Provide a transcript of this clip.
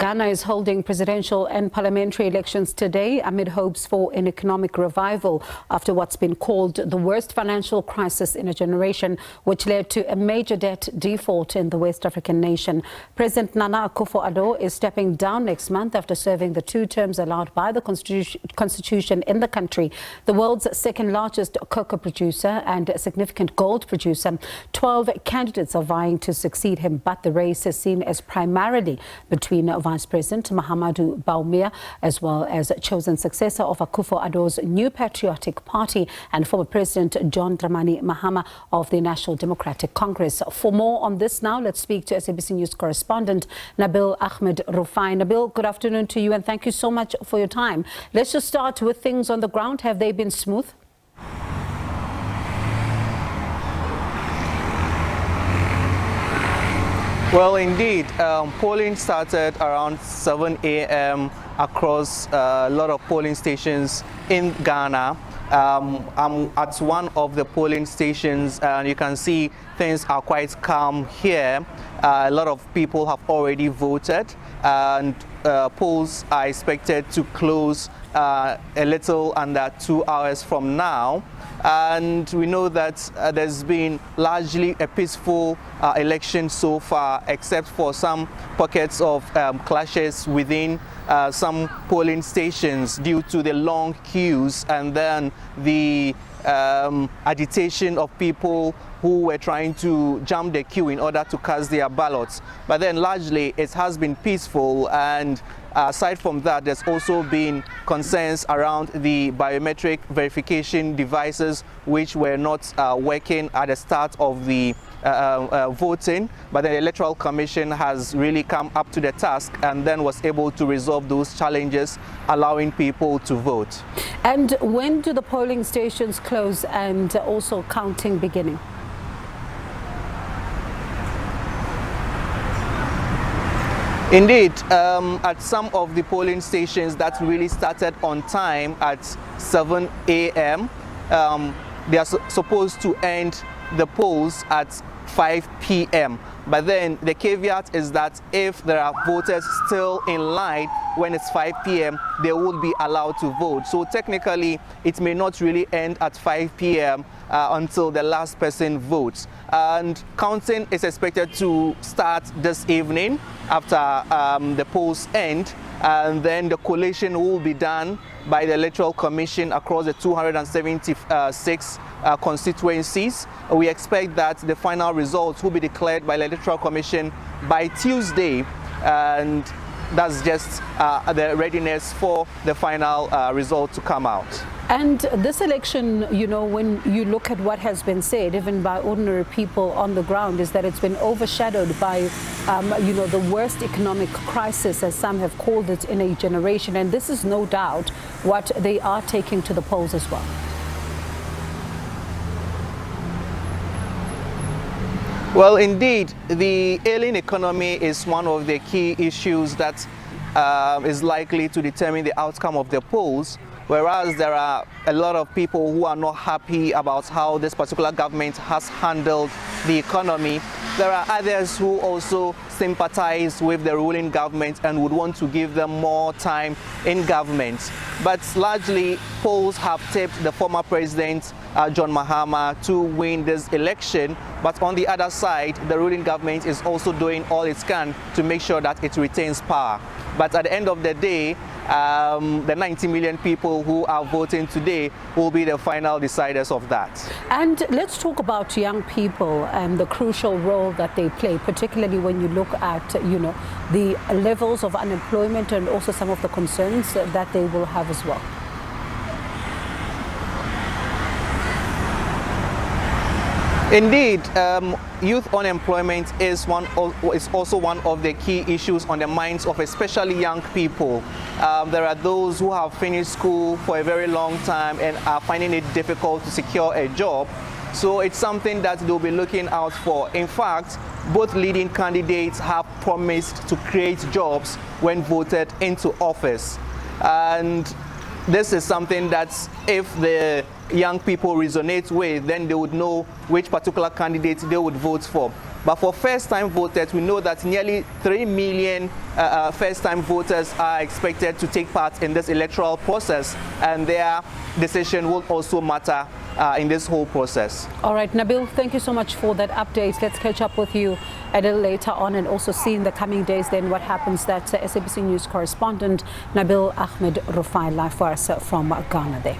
Ghana is holding presidential and parliamentary elections today amid hopes for an economic revival after what's been called the worst financial crisis in a generation, which led to a major debt default in the West African nation. President Nana Akufo-Addo is stepping down next month after serving the 2 terms allowed by the constitution in the country. The world's second largest cocoa producer and a significant gold producer, 12 candidates are vying to succeed him, but the race is seen as primarily between Vice President Mahamudu Bawumia as well as chosen successor of Akufo-Addo's new Patriotic Party and former President John Dramani Mahama of the National Democratic Congress. For more on this now, let's speak to SABC News Correspondent Nabil Ahmed Rufai. Nabil, good afternoon to you and thank you so much for your time. Let's just start with things on the ground. Have they been smooth? Well, indeed, polling started around 7 a.m. across a lot of polling stations in Ghana. I'm at one of the polling stations and you can see things are quite calm here. A lot of people have already voted and polls are expected to close a little under 2 hours from now. And we know that there's been largely a peaceful election so far, except for some pockets of clashes within some polling stations due to the long queues and then the agitation of people who were trying to jump the queue in order to cast their ballots. But then largely it has been peaceful, and aside from that, there's also been concerns around the biometric verification devices which were not working at the start of the voting, but the Electoral Commission has really come up to the task and then was able to resolve those challenges, allowing people to vote. And when do the polling stations close and also counting beginning? Indeed, at some of the polling stations that really started on time at 7 a.m. They are supposed to end the polls at 5 p.m. But then the caveat is that if there are voters still in line when it's 5 p.m., they will be allowed to vote. So technically, it may not really end at 5 p.m. Until the last person votes. And counting is expected to start this evening after the polls end. And then the collation will be done by the Electoral Commission across the 276 constituencies. We expect that the final results will be declared by the Electoral Commission by Tuesday, and that's just the readiness for the final result to come out. And this election, you know, when you look at what has been said, even by ordinary people on the ground, is that it's been overshadowed by, you know, the worst economic crisis, as some have called it, in a generation. And this is no doubt what they are taking to the polls as well. Well, indeed, the ailing economy is one of the key issues that is likely to determine the outcome of the polls. Whereas there are a lot of people who are not happy about how this particular government has handled the economy, there are others who also sympathize with the ruling government and would want to give them more time in government. But largely, polls have tipped the former president, John Mahama, to win this election. But on the other side, the ruling government is also doing all it can to make sure that it retains power. But at the end of the day, the 90 million people who are voting today will be the final deciders of that. And let's talk about young people and the crucial role that they play, particularly when you look at, you know, the levels of unemployment and also some of the concerns that they will have as well. Indeed, youth unemployment is also one of the key issues on the minds of especially young people. There are those who have finished school for a very long time and are finding it difficult to secure a job. So it's something that they'll be looking out for. In fact, both leading candidates have promised to create jobs when voted into office. And this is something that if the young people resonate with, then they would know which particular candidate they would vote for. But for first-time voters, we know that nearly 3 million first-time voters are expected to take part in this electoral process, and their decision will also matter in this whole process. All right, Nabil, thank you so much for that update. Let's catch up with you a little later on and also see in the coming days then what happens. That SABC News Correspondent Nabil Ahmed Rufai live for us from Ghana there.